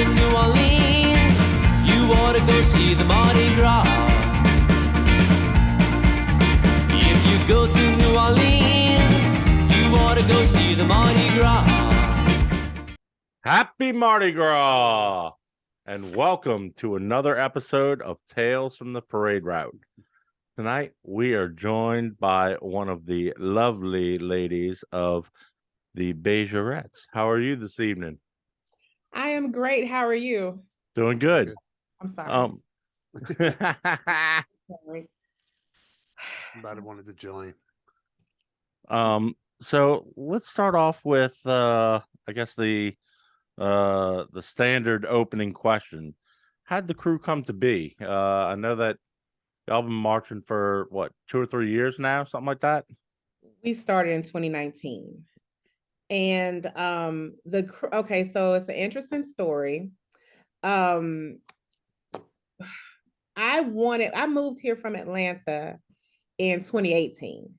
in New Orleans, you ought to go see the Mardi Gras. If you go to New Orleans, you ought to go see the Mardi Gras. Happy Mardi Gras, and welcome to another episode of Tales from the Parade Route. Tonight, we are joined by one of the lovely ladies of the Beyjorettes. How are you this evening? I am great. How are you? Doing good. I'm sorry. Sorry. Everybody wanted to join. So let's start off with I guess the standard opening question. How'd the crew come to be? I know that y'all been marching for what, 2 or 3 years now, something like that. We started in 2019. And okay, so it's an interesting story. I moved here from Atlanta in 2018.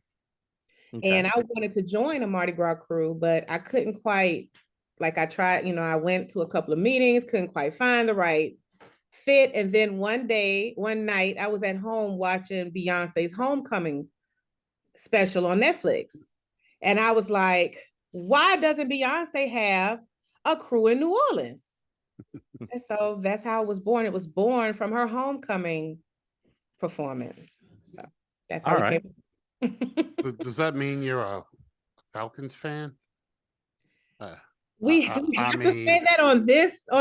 Okay. And I wanted to join a Mardi Gras crew, but I couldn't quite, I tried, I went to a couple of meetings, couldn't quite find the right fit. And then one night, I was at home watching Beyonce's Homecoming special on Netflix. And I was like, why doesn't Beyonce have a crew in New Orleans? And so that's how it was born. It was born from her Homecoming performance. So that's how it came. Does that mean you're a Falcons fan? We do we have to say that on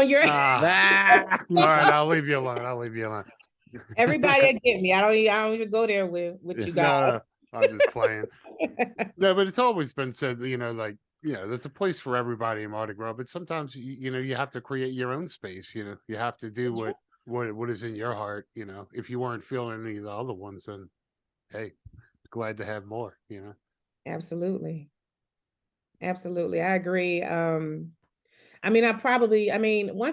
your all right, I'll leave you alone. Everybody will get me. I don't even go there with you guys. No, I'm just playing. No, but it's always been said, there's a place for everybody in Mardi Gras, but sometimes you have to create your own space. You have to do what is in your heart. If you weren't feeling any of the other ones, then hey, glad to have more. Absolutely. I agree. One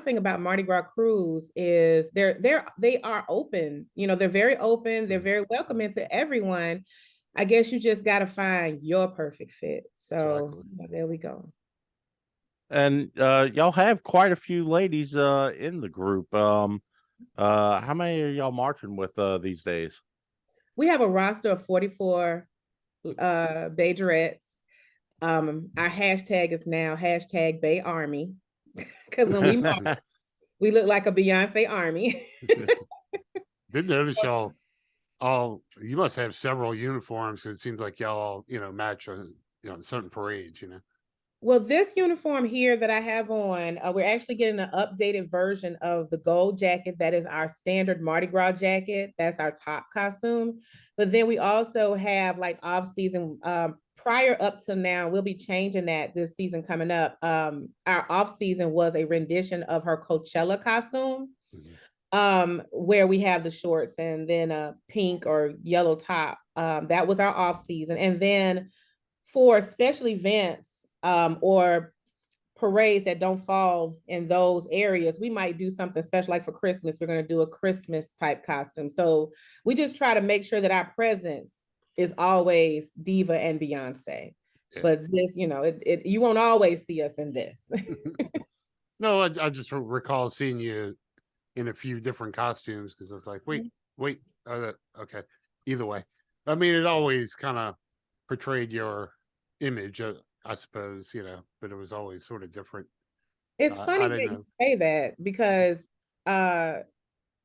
thing about Mardi Gras crews is they are open. They're very open. They're very welcoming to everyone. I guess you just got to find your perfect fit. So There we go. And y'all have quite a few ladies in the group. How many are y'all marching with these days? We have a roster of 44 Beyjorettes. Our hashtag is now hashtag Bay Army, because when we march, we look like a Beyonce army. Did notice y'all you must have several uniforms. It seems like y'all match certain parades. Well, this uniform here that I have on, we're actually getting an updated version of the gold jacket. That is our standard Mardi Gras jacket. That's our top costume. But then we also have off season. Prior up to now, we'll be changing that this season coming up. Our off season was a rendition of her Coachella costume, where we have the shorts and then a pink or yellow top. That was our off season. And then for special events or parades that don't fall in those areas, we might do something special. Like for Christmas, we're going to do a Christmas type costume. So we just try to make sure that our presence is always Diva and Beyonce. Yeah. But this, you won't always see us in this. No, I just recall seeing you in a few different costumes, because I was like, wait, okay. Either way, it always kind of portrayed your image, I suppose, but it was always sort of different. It's funny that you say that, because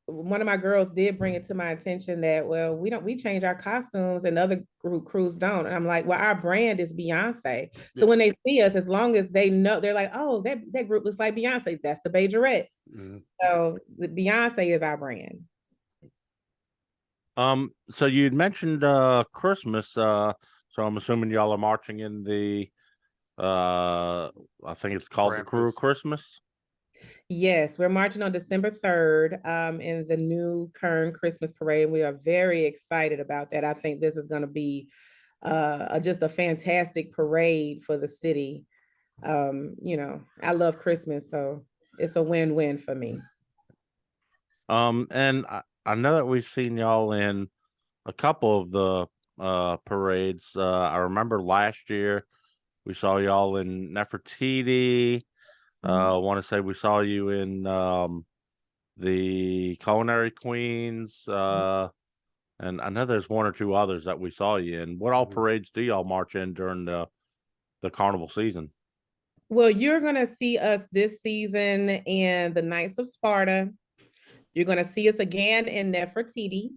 one of my girls did bring it to my attention that, well, we change our costumes and other crews don't. And I'm like, well, our brand is Beyonce. So when they see us, as long as they know, they're like, oh, that group looks like Beyonce. That's the Beyjorettes. Mm-hmm. So the Beyonce is our brand. So you'd mentioned Christmas. So I'm assuming y'all are marching in the I think it's called the Crew of Christmas. Yes, we're marching on December 3rd in the new Kern Christmas Parade. We are very excited about that. I think this is going to be just a fantastic parade for the city. I love Christmas, so it's a win-win for me. And I know that we've seen y'all in a couple of the parades. I remember last year we saw y'all in Nefertiti. I want to say we saw you in the Culinary Queens, and I know there's one or two others that we saw you in. What all parades do y'all march in during the carnival season? Well, you're going to see us this season in the Knights of Sparta. You're going to see us again in Nefertiti,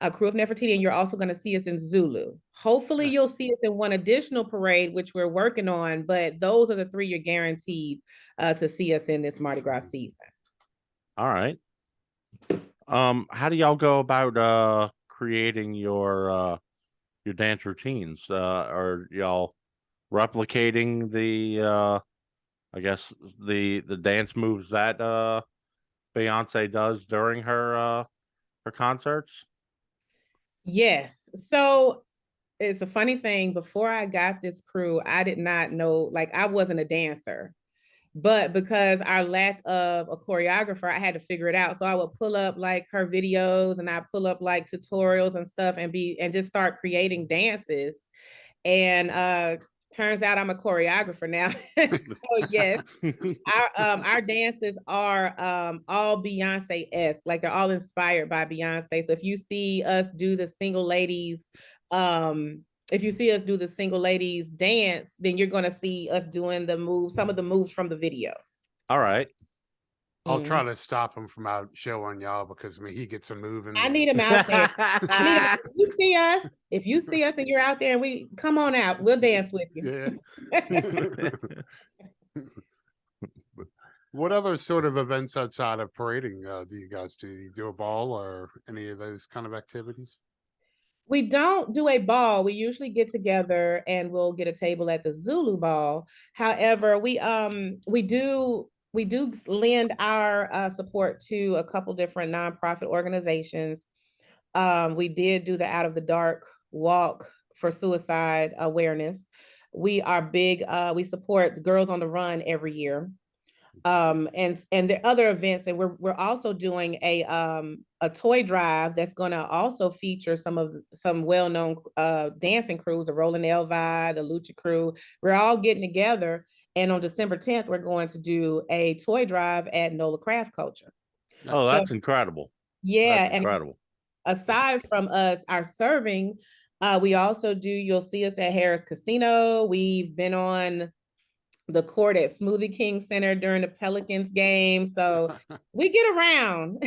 a crew of Nefertiti, and you're also going to see us in Zulu. Hopefully, you'll see us in one additional parade, which we're working on, but those are the three you're guaranteed to see us in this Mardi Gras season. All right. How do y'all go about creating your dance routines? Are y'all replicating the I guess the dance moves that Beyonce does during her concerts? Yes. So it's a funny thing. Before I got this crew, I did not know, like, I wasn't a dancer. But because our lack of a choreographer, I had to figure it out. So I would pull up like her videos and I pull up like tutorials and stuff and just start creating dances. And turns out I'm a choreographer now. So yes, our dances are all Beyonce-esque, like they're all inspired by Beyonce. So if you see us do the single ladies, if you see us do the single ladies dance, then you're going to see us doing the moves, some of the moves from the video. All right. I'll try to stop him from out showing y'all because I mean he gets a moving. I need him out there. If you see us and you're out there and we come on out, we'll dance with you. Yeah. What other sort of events outside of parading do you guys do? You do a ball or any of those kind of activities? We don't do a ball. We usually get together and we'll get a table at the Zulu ball. However, we do lend our support to a couple different nonprofit organizations. We did do the Out of the Dark walk for suicide awareness. We are big. We support Girls on the Run every year. And there are other events, and we're also doing a toy drive that's going to also feature some well-known dancing crews, the Rolling Elvi, the Lucha Crew. We're all getting together, and on December 10th, we're going to do a toy drive at NOLA Craft Culture. Oh, that's incredible. Yeah, that's incredible. And aside from us, our serving, we also do. You'll see us at Harris Casino. We've been on the court at Smoothie King Center during the Pelicans game. So we get around.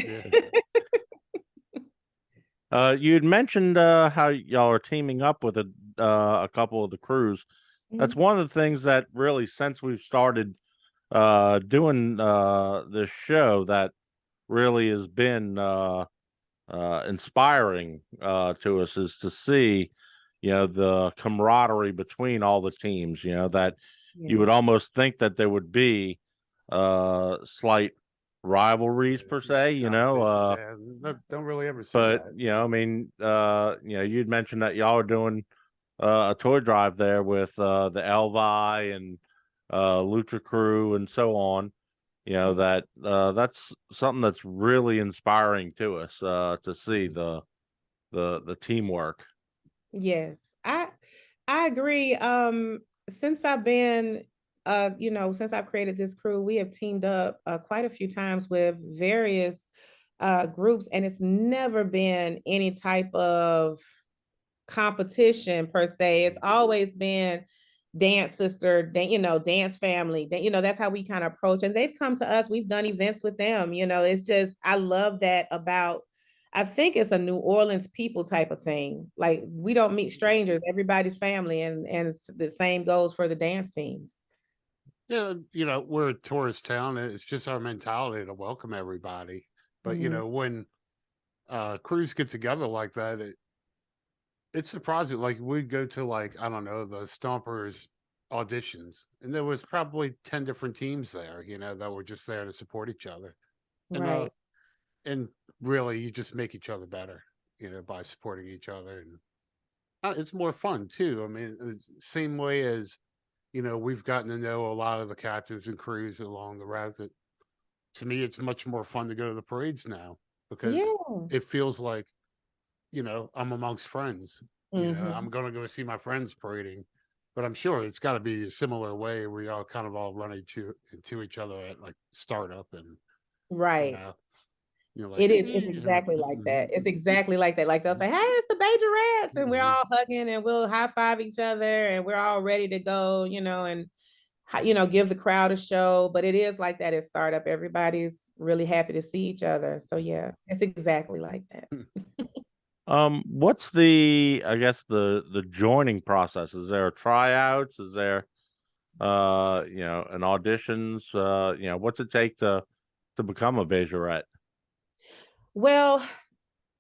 You had mentioned how y'all are teaming up with a couple of the crews. That's one of the things that really, since we've started doing this show, that really has been inspiring to us, is to see, the camaraderie between all the teams, that you would almost think that there would be slight rivalries per se, don't really ever see but that. I mean, you'd mentioned that y'all are doing a toy drive there with the Elvi and Lucha Crew and so on. That that's something that's really inspiring to us to see the teamwork. Yes, I agree. Since I've been, since I've created this crew, we have teamed up quite a few times with various groups, and it's never been any type of competition per se. It's always been dance sister, dance family. That's how we kind of approach. And they've come to us. We've done events with them. It's just, I love that about. I think it's a New Orleans people type of thing. Like, we don't meet strangers, everybody's family, and the same goes for the dance teams. Yeah, we're a tourist town. It's just our mentality to welcome everybody. But when crews get together like that, it's surprising. Like, we'd go to, like, I don't know, the Stompers auditions, and there was probably 10 different teams there, that were just there to support each other. Right. And really, you just make each other better, by supporting each other. And it's more fun too. I mean, same way as, we've gotten to know a lot of the captains and crews along the route. That, to me, it's much more fun to go to the parades now because it feels like, I'm amongst friends. I'm going to go see my friends parading, But I'm sure it's got to be a similar way where y'all kind of all run into each other at like startup and Right. you're like, It is. "Hey," It's exactly like that. mhm. It's exactly like that. Like they'll say, "Hey, it's the Beyjorettes," and we're Mhm. all hugging and we'll high five each other and we're all ready to go, and give the crowd a show. But it is like that at startup. Everybody's really happy to see each other. So yeah, it's exactly like that. What's the, I guess, the joining process? Is there tryouts? Is there an auditions? What's it take to become a Bejorette? Well,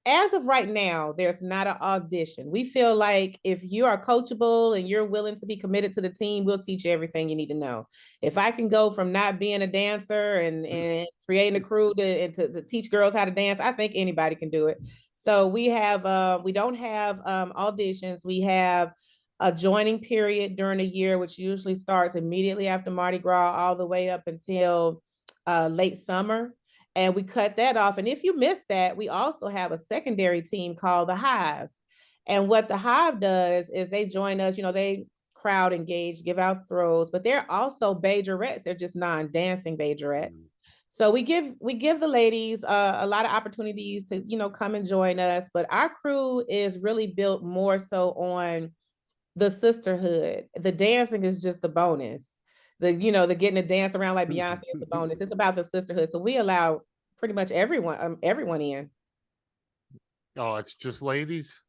as of right now, there's not an audition. We feel like if you are coachable and you're willing to be committed to the team, we'll teach you everything you need to know. If I can go from not being a dancer and creating a crew to teach girls how to dance, I think anybody can do it. So we don't have auditions. We have a joining period during the year, which usually starts immediately after Mardi Gras all the way up until late summer. And we cut that off. And if you miss that, we also have a secondary team called the Hive. And what the Hive does is they join us, they crowd engage, give out throws, but they're also Beyjorettes. They're just non-dancing Beyjorettes. So we give the ladies a lot of opportunities to, come and join us. But our crew is really built more so on the sisterhood. The dancing is just the bonus. The getting to dance around like Beyonce is the bonus. It's about the sisterhood. So we allow pretty much everyone in. Oh, it's just ladies.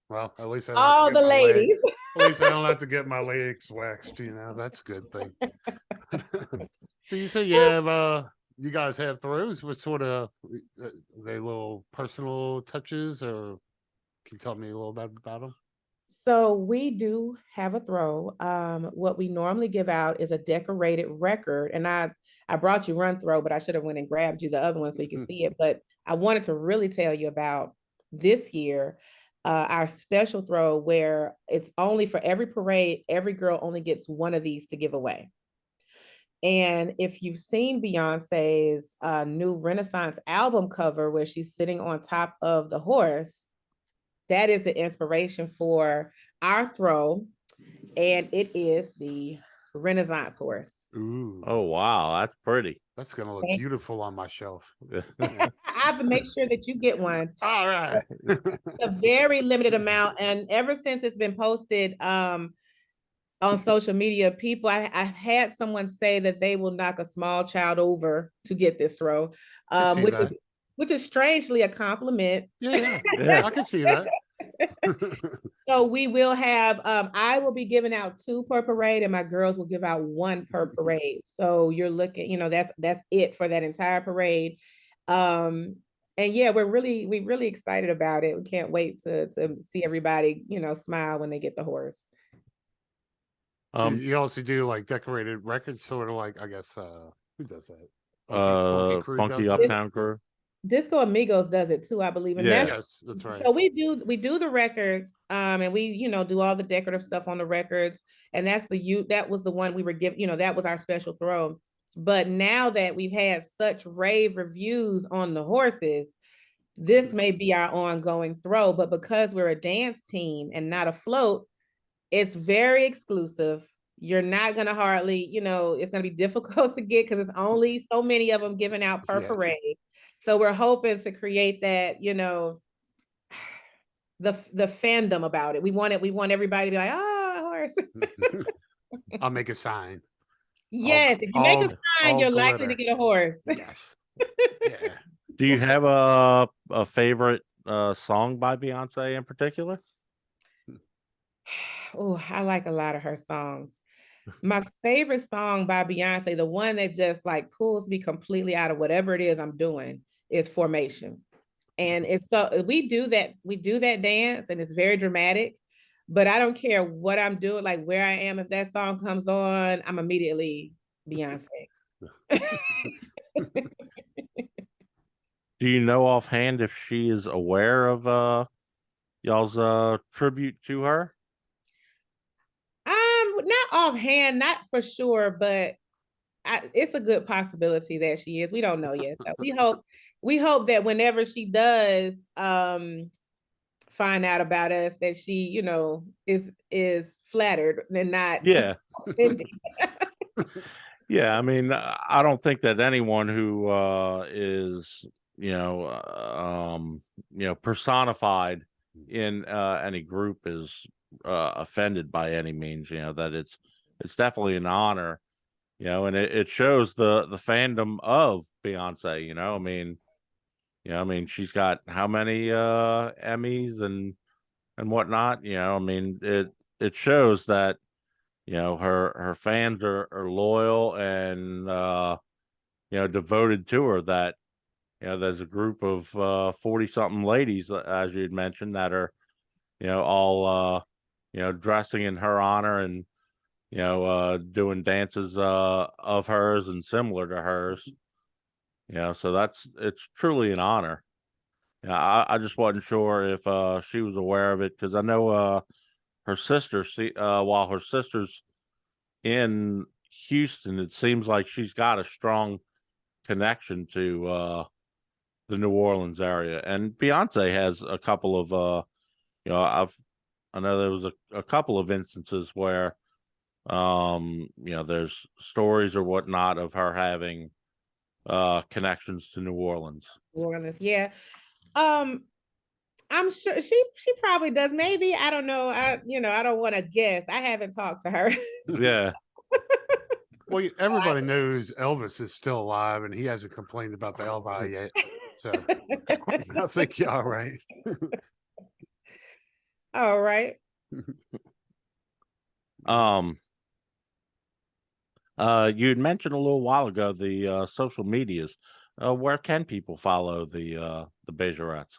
Well, at least I don't All have to the get my ladies. at least I don't have to get my legs waxed. That's a good thing. So you say you guys have throws. What sort of are they little personal touches, or can you tell me a little bit about them? So we do have a throw. What we normally give out is a decorated record, and I brought you Run Throw, but I should have went and grabbed you the other one so you can see it. But I wanted to really tell you about this year, our special throw where it's only for every parade, every girl only gets one of these to give away. And if you've seen Beyonce's new Renaissance album cover where she's sitting on top of the horse, that is the inspiration for our throw, and it is the Renaissance horse. Ooh, Oh wow, that's pretty. that's gonna look beautiful on my shelf. I have to make sure that you get one. All right. A very limited amount, and ever since it's been posted on social media, I've had someone say that they will knock a small child over to get this throw, which is strangely a compliment. Yeah, I can see that. So we will have, I will be giving out 2 per parade and my girls will give out 1 per parade. So you're looking, that's it for that entire parade. And yeah, we're really excited about it. We can't wait to see everybody, smile when they get the horse. So you also do like decorated records, sort of like, I guess, who does that? Funky Uptown Crew. Disco Amigos does it too, I believe. And yes, that's right. So we do the records, and we, do all the decorative stuff on the records. And that was the one we were given, that was our special throw. But now that we've had such rave reviews on the horses, this may be our ongoing throw. But because we're a dance team and not a float, it's very exclusive. You're not gonna hardly, it's gonna be difficult to get because it's only so many of them given out per parade. So we're hoping to create that, the fandom about it. We want everybody to be like, horse. I'll make a sign. Yes, if you make a sign, you're likely to get a horse. Yes. Yeah. Do you have a favorite song by Beyonce in particular? Oh, I like a lot of her songs. My favorite song by Beyonce, the one that just like pulls me completely out of whatever it is I'm doing, is Formation. And it's so we do that dance and it's very dramatic, but I don't care what I'm doing, like where I am. If that song comes on, I'm immediately Beyonce. Do you know offhand if she is aware of y'all's tribute to her? Not offhand, not for sure, but it's a good possibility that she is. We don't know yet. We hope that whenever she does find find out about us that she, you know, is flattered and not Yeah. offended. Yeah, I mean, I don't think that anyone who is, personified in any group is offended by any means. That it's definitely an honor. And it shows the fandom of Beyonce. I mean, she's got how many Emmys and whatnot. I mean, it shows that her fans are loyal and devoted to her. That there's a group of 40 something ladies, as you'd mentioned, that are all dressing in her honor and doing dances of hers and similar to hers. So it's truly an honor. I just wasn't sure if she was aware of it, because I know her sister, while her sister's in Houston, it seems like she's got a strong connection to the New Orleans area. And Beyonce has a couple of I know there was a couple of instances where there's stories or whatnot of her having connections to New Orleans. New Orleans, yeah. I'm sure she probably does. Maybe, I don't know. I don't want to guess. I haven't talked to her. Yeah. Well, everybody knows Elvis is still alive, and he hasn't complained about the Elvi yet. So I think you're all right. All right. You'd mentioned a little while ago the social medias. Where can people follow the Beyjorettes?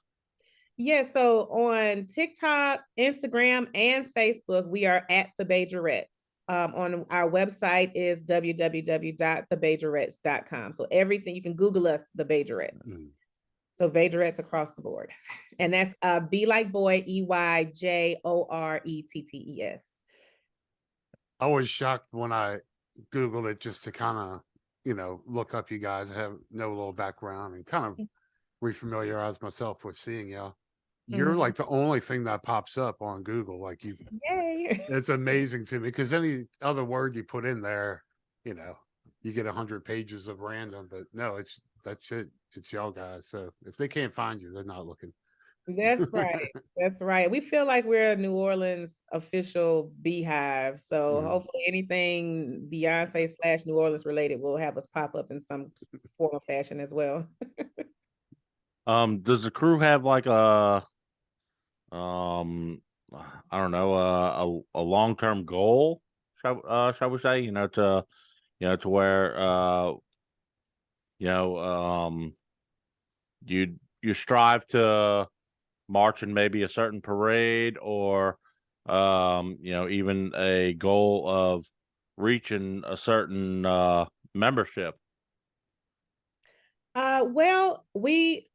Yeah, so on TikTok, Instagram, and Facebook, we are at the Beyjorettes. On our website is www.thebeyjorettes.com. So everything, you can Google us, the Beyjorettes. So Beyjorettes across the board. And that's B like boy, EYJORETTES. I was shocked when I Googled it just to kind of, look up you guys, know a little background and kind of refamiliarize myself with seeing y'all. You're like the only thing that pops up on Google. Like Yay. It's amazing to me, because any other word you put in there, you get 100 pages of random, but no, that's it. It's y'all guys. So if they can't find you, they're not looking. That's right. That's right. We feel like we're a New Orleans official beehive. So hopefully anything Beyonce / New Orleans related will have us pop up in some form of fashion as well. Does the crew have like I don't know, a long-term goal, shall we say, to where you strive to march in maybe a certain parade, or even a goal of reaching a certain membership? Well, we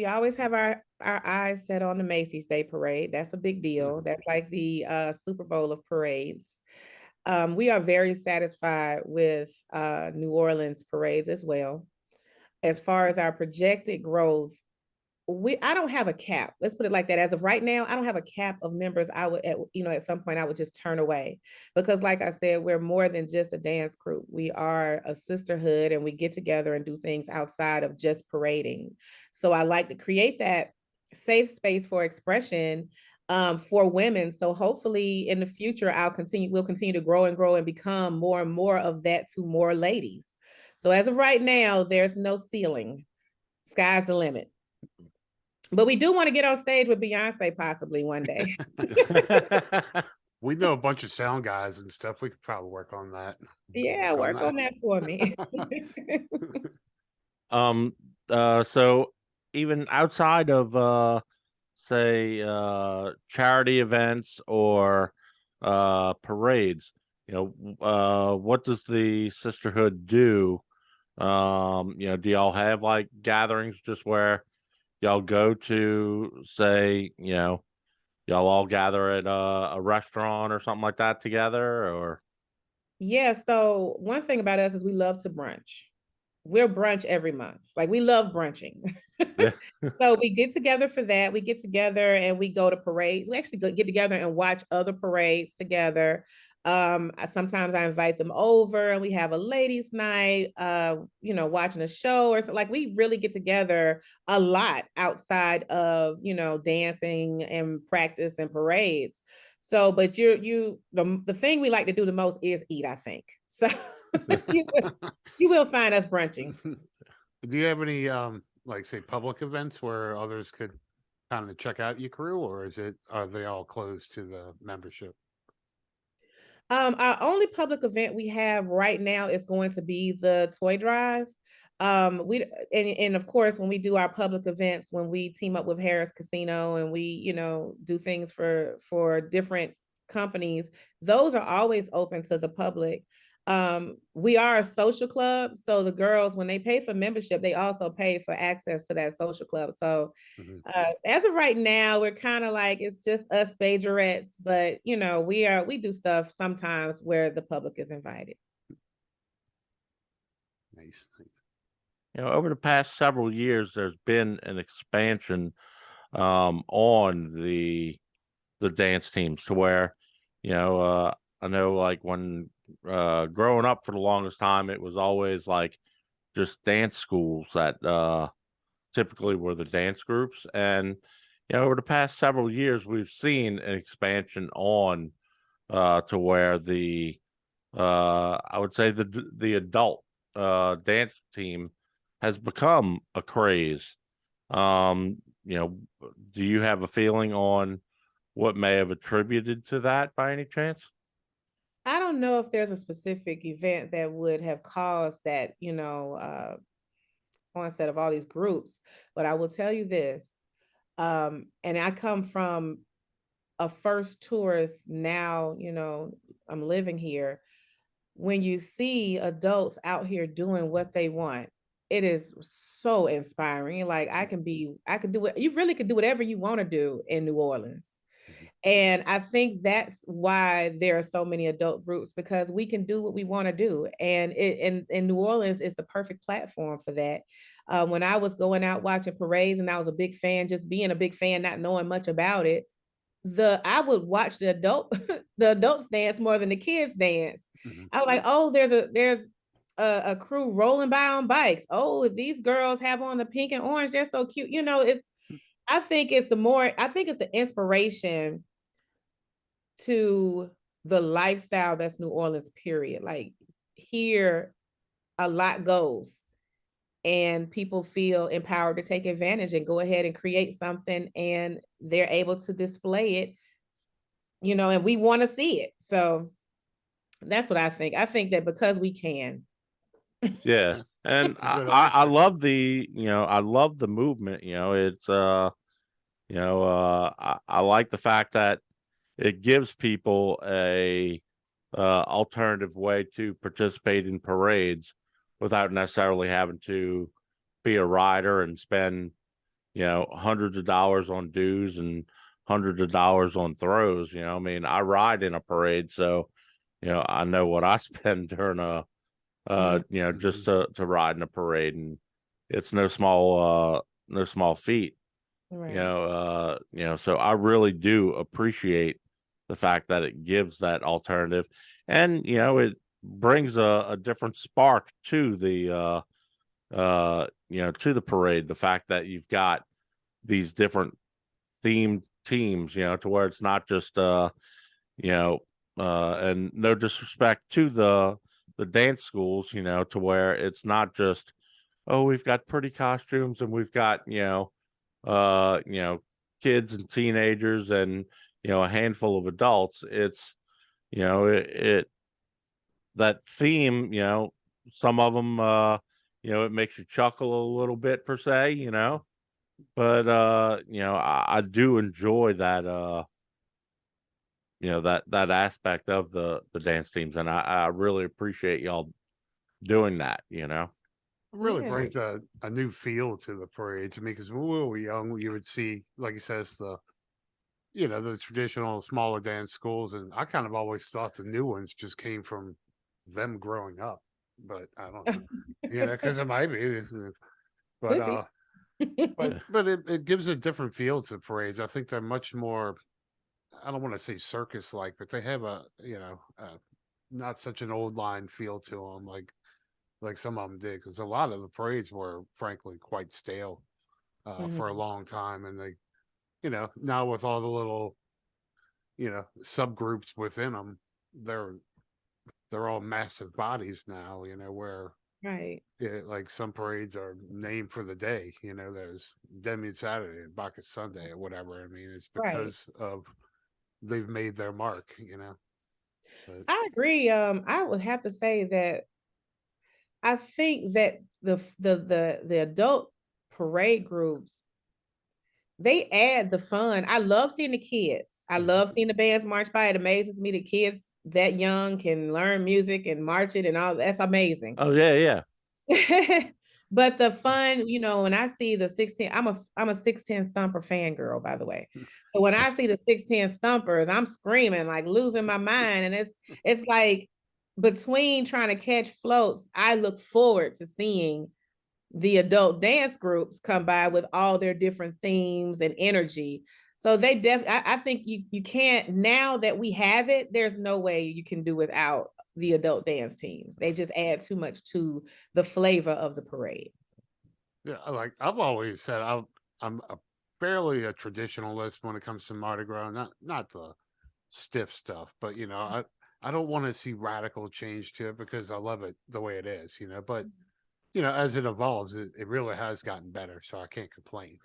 always have our eyes set on the Macy's Day Parade. That's a big deal. That's like the Super Bowl of parades. We are very satisfied with New Orleans parades as well. As far as our projected growth, I don't have a cap. Let's put it like that. As of right now, I don't have a cap of members I would, at some point I would just turn away, because like I said, we're more than just a dance crew. We are a sisterhood, and we get together and do things outside of just parading. So I like to create that safe space for expression for women. So hopefully in the future, we'll continue to grow and become more and more of that to more ladies. So as of right now, there's no ceiling. Sky's the limit. But we do want to get on stage with Beyonce possibly one day. We know a bunch of sound guys and stuff. We could probably work on that. Yeah, work on that for me. So even outside of say charity events or parades, what does the sisterhood do? Do y'all have like gatherings just where y'all go to, say, y'all all gather at a restaurant or something like that together, or? Yeah, so one thing about us is we love to brunch. we're brunch every month. Like we love brunching. Yeah. So we get together for that. We get together and we go to parades. We actually get together and watch other parades together. Sometimes I invite them over and we have a ladies' night, watching a show or like we really get together a lot outside of, dancing and practice and parades. So, but the thing we like to do the most is eat, I think. So you, you will find us brunching. Do you have any like say public events where others could kind of check out your crew, or are they all closed to the membership? Our only public event we have right now is going to be the toy drive. And of course, when we do our public events, when we team up with Harris Casino and we, do things for different companies, those are always open to the public. We are a social club, so the girls, when they pay for membership, they also pay for access to that social club. So as of right now, we're kind of like it's just us Beyjorettes, but we do stuff sometimes where the public is invited. Nice. Over the past several years, there's been an expansion on the dance teams to where, I know like when growing up for the longest time, it was always like just dance schools that typically were the dance groups. And, over the past several years, we've seen an expansion on to where I would say the adult dance team has become a craze. Do you have a feeling on what may have attributed to that by any chance? I don't know if there's a specific event that would have caused that, onset of all these groups, but I will tell you this. And I come from a first tourist now, I'm living here. When you see adults out here doing what they want, it is so inspiring. Like I can do it. You really could do whatever you want to do in New Orleans. And I think that's why there are so many adult groups, because we can do what we want to do. And in New Orleans is the perfect platform for that. When I was going out watching parades and I was a big fan, just being a big fan, not knowing much about it, I would watch the adults dance more than the kids dance. I was like, oh, there's a crew rolling by on bikes. Oh, these girls have on the pink and orange. They're so cute. I think it's the inspiration to the lifestyle that's New Orleans, period. Like here, a lot goes and people feel empowered to take advantage and go ahead and create something, and they're able to display it, and we want to see it. So that's what I think. I think that because we can. Yeah. And I love I love the movement. It's I like the fact that it gives people a alternative way to participate in parades without necessarily having to be a rider and spend hundreds of dollars on dues and hundreds of dollars on throws. I mean, I ride in a parade, so I know what I spend during just to ride in a parade, and it's no small feat. Right. So I really do appreciate the fact that it gives that alternative, and it brings a different spark to the to the parade. The fact that you've got these different themed teams, to where it's not just and no disrespect to the dance schools, to where it's not just, oh, we've got pretty costumes and we've got kids and teenagers and a handful of adults. It's it that theme, some of them it makes you chuckle a little bit per se, but I do enjoy that that aspect of the dance teams, and I really appreciate y'all doing that. It really brings a new feel to the parade to me, because when we were young, you would see, like you says, the traditional smaller dance schools, and I kind of always thought the new ones just came from them growing up. but I don't know, because it might be. But Could be. but it gives a different feel to parades. I think they're much more. I don't want to say circus like, but they have not such an old line feel to them like some of them did, because a lot of the parades were frankly quite stale for a Mhm. long time, and they now with all the little subgroups within them, they're all massive bodies now, where Right. like some parades are named for the day. There's Demi Saturday and Bacchus Sunday or whatever. I mean, it's Right. because of they've made their mark. But I agree. I would have to say that I think that the adult parade groups, they add the fun. I love seeing the kids. I love seeing the bands march by. It amazes me that kids that young can learn music and march it and all. That's amazing. Oh yeah. But the fun, when I see the 16, I'm a 610 Stumper fangirl, by the way. So when I see the 610 Stumpers, I'm screaming, like losing my mind. And it's like between trying to catch floats, I look forward to seeing the adult dance groups come by with all their different themes and energy. So they I think you can't, now that we have it, there's no way you can do without the adult dance teams. They just add too much to the flavor of the parade. yeah, like I've always said, I'm fairly a traditionalist when it comes to Mardi Gras. Not the stiff stuff, but I don't want to see radical change to it because I love it the way it is. But as it evolves, it really has gotten better, so I can't complain.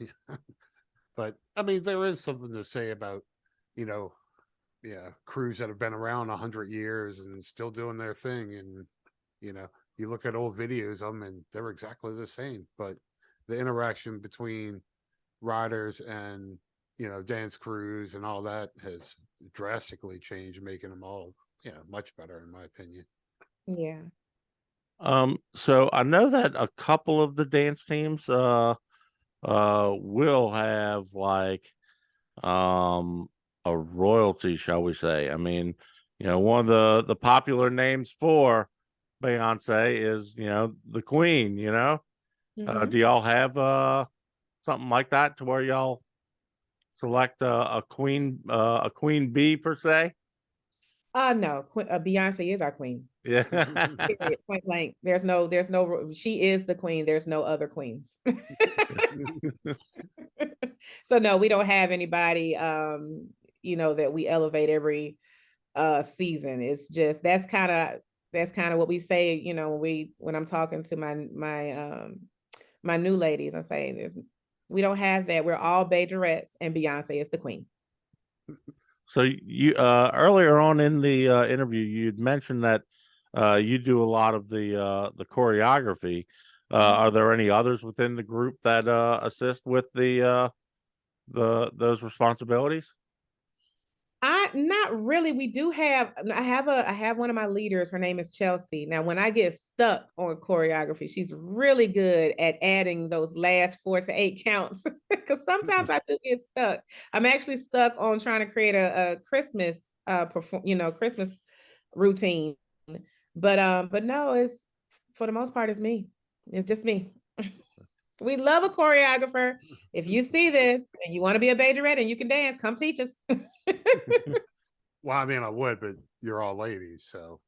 But I mean, there is something to say about, you know, crews that have been around 100 years and still doing their thing. And, you look at old videos of them and they're exactly the same, but the interaction between riders and, dance crews and all that has drastically changed, making them all, much better in my opinion. Yeah. So I know that a couple of the dance teams will have like a royalty, shall we say. I mean, one of the popular names for Beyonce is, the Queen, Mhm. do y'all have something like that to where y'all select a queen bee per se? No, Beyonce is our queen. Yeah. Period. Point blank. She is the queen. There's no other queens. So no, we don't have anybody that we elevate every season. It's just that's kind of what we say, when I'm talking to my new ladies, I say we don't have that. We're all Beyjorettes and Beyonce is the queen. So you earlier on in the interview, you'd mentioned that you do a lot of the choreography. Are there any others within the group that assist with the those responsibilities? Not really. We do have, I have one of my leaders. Her name is Chelsea. Now, when I get stuck on choreography, she's really good at adding those last 4 to 8 counts. Because sometimes I do get stuck. I'm actually stuck on trying to create a Christmas Christmas routine. But no, it's for the most part, it's me. It's just me. We love a choreographer. If you see this and you want to be a Bejorette and you can dance, come teach us. Well, I mean, I would, but you're all ladies, so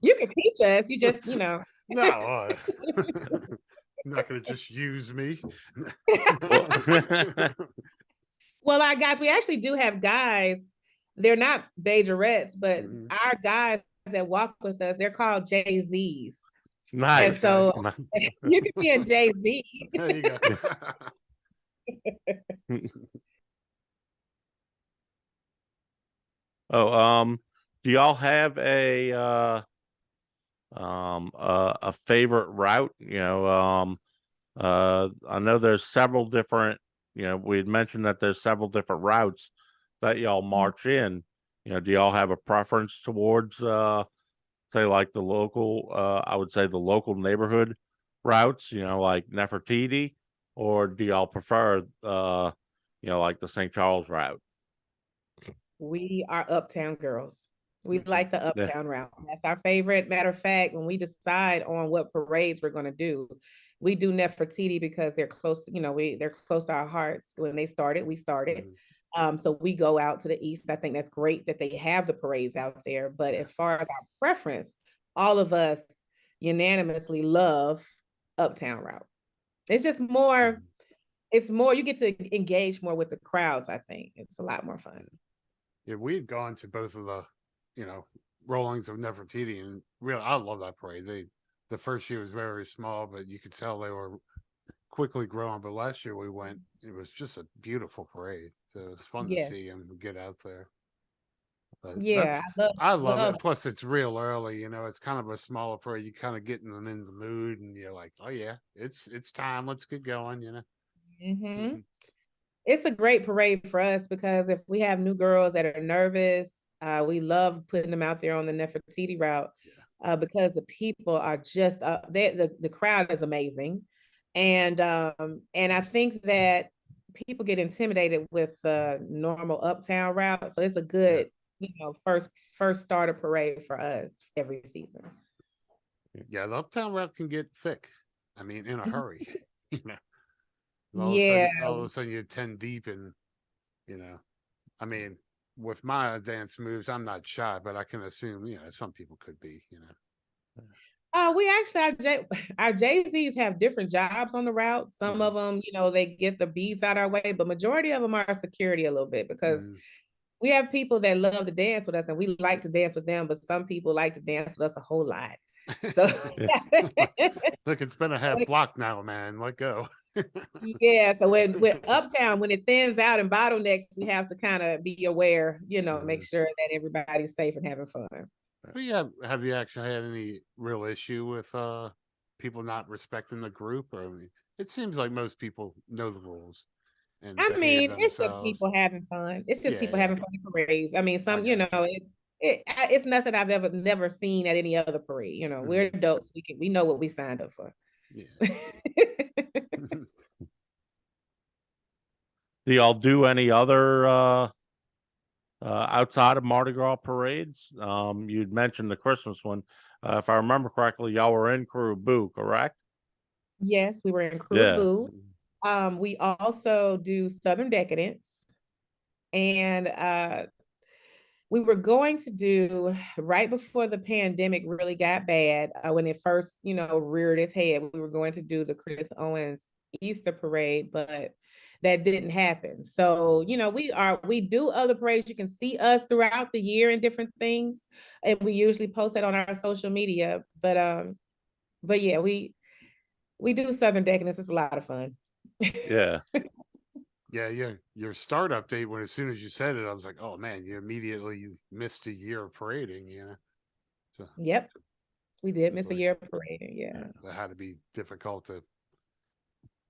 You can teach us. You just, no, not going to just use me. Well, our guys, we actually do have guys. They're not Bejorettes, but Mhm. our guys that walk with us, they're called Jay-Z's. And Nice. so you can be a Jay-Z. There you go. Oh, do y'all have a favorite route? I know there's several different. We had mentioned that there's several different routes that y'all march in. Do y'all have a preference towards say like the local? I would say the local neighborhood routes. Like Nefertiti, or do y'all prefer like the St. Charles route? We are uptown girls. We like the Yeah. uptown route. That's our favorite. Matter of fact, when we decide on what parades we're going to do, we do Nefertiti because they're close, they're close to our hearts. When they started, we started. So we go out to the east. I think that's great that they have the parades out there. But as far as our preference, all of us unanimously love uptown route. It's just more, it's more, you get to engage more with the crowds, I think. It's a lot more fun. Yeah, we had gone to both of the, rollings of Nefertiti, and really, I love that parade. The first year was very small, but you could tell they were quickly growing. But last year we went, it was just a beautiful parade. So it was fun to see them get out there. But yeah, I love it. Plus, it's real early. It's kind of a smaller parade. You kind of getting them in the mood, and you're like, oh yeah, it's time. Let's get going. It's a great parade for us because if we have new girls that are nervous, we love putting them out there on the Nefertiti route because the people are just the crowd is amazing, and I think that people get intimidated with the normal uptown route, so it's a good first starter parade for us every season. Yeah, the uptown route can get thick. I mean, in a hurry. All of a sudden you're 10 deep, and I mean, with my dance moves, I'm not shy, but I can assume some people could be. We actually our Jay-Z's have different jobs on the route. Some of them, they get the beads out our way, but majority of them are security a little bit because we have people that love to dance with us and we like to dance with them, but some people like to dance with us a whole lot. So look, it's been a half block now, man. Let go. Yeah, so with uptown, when it thins out and bottlenecks, we have to kind of be aware, make sure that everybody's safe and having fun. But have you actually had any real issue with people not respecting the group? Or it seems like most people know the rules. And I mean, it's just people having fun. It's just people having fun at parades. I mean, it's nothing I've never seen at any other parade. We're adults. We know what we signed up for. Yeah. Do y'all do any other outside of Mardi Gras parades? You'd mentioned the Christmas one. If I remember correctly, y'all were in Krewe, correct? Yes, we were in Krewe. We also do Southern Decadence, and we were going to do right before the pandemic really got bad. When it first, reared its head, we were going to do the Chris Owens Easter parade, but that didn't happen. So, we do other parades. You can see us throughout the year in different things, and we usually post it on our social media. But yeah, we do Southern Decadence. It's a lot of fun. Yeah. Yeah, your startup date, when as soon as you said it, I was like, oh man, you missed a year of parading, So, yep, we did miss a year of parading. Yeah, it had to be difficult to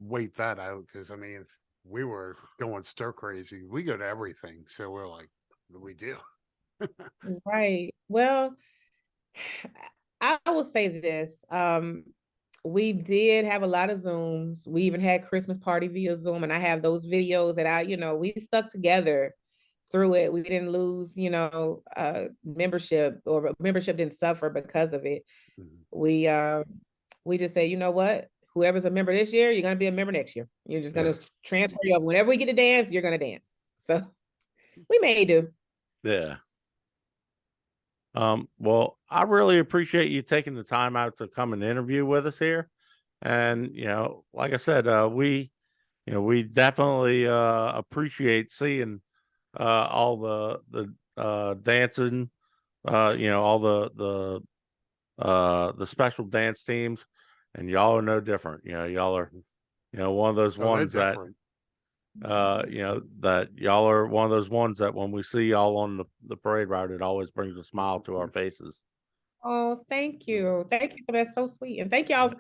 wait that out because I mean, we were going stir crazy. We go to everything, so we're like, what do we do? Right. Well, I will say this. We did have a lot of Zooms. We even had Christmas party via Zoom, and I have those videos that we stuck together through it. We didn't lose, membership, or membership didn't suffer because of it. We just say, you know what? Whoever's a member this year, you're gonna be a member next year. You're just gonna transfer you up. Whenever we get to dance, you're gonna dance. So we may do. Yeah. Well, I really appreciate you taking the time out to come and interview with us here. And, like I said, we definitely appreciate seeing all the dancing, all the special dance teams, and y'all are no different. Y'all are, one of those ones that that y'all are one of those ones that when we see y'all on the parade route, it always brings a smile to our faces. Oh, thank you. Thank you. So that's so sweet. And thank y'all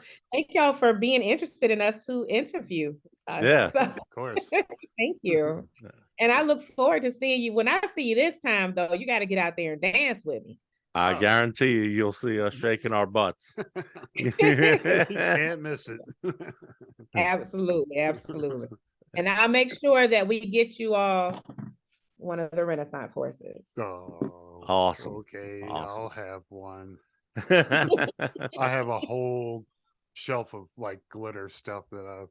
for being interested in us to interview us. Yeah, so, of course. Thank you. And I look forward to seeing you. When I see you this time, though, you got to get out there and dance with me. I guarantee you'll see us shaking our butts. You can't miss it. Absolutely. Absolutely. And I'll make sure that we get you all one of the Renaissance horses. Oh. Awesome. Okay, Awesome. I'll have one. I have a whole shelf of like glitter stuff that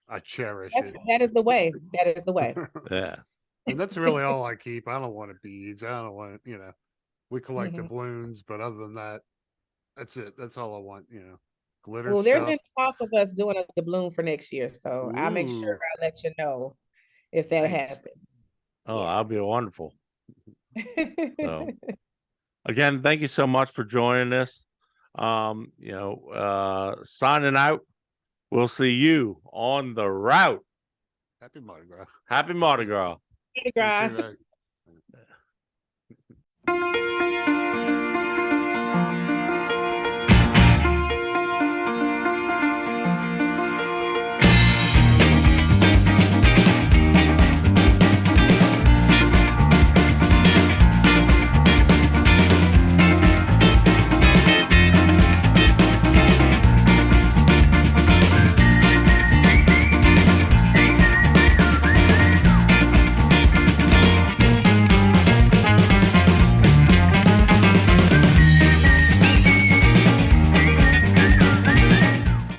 I cherish it. That is the way. That is the way. Yeah. And that's really all I keep. I don't want beads. I don't want, we collect Mhm. doubloons, but other than that, that's it. That's all I want, glitter Well, there's stuff. been talk of us doing a doubloon for next year, so I'll make sure Ooh, I let you know if that nice. happens. Oh, Yeah. that'll be wonderful. So again, thank you so much for joining us. Signing out. We'll see you on the route. Happy Mardi Gras. Happy Mardi Gras. Mardi Let me see Gras. that.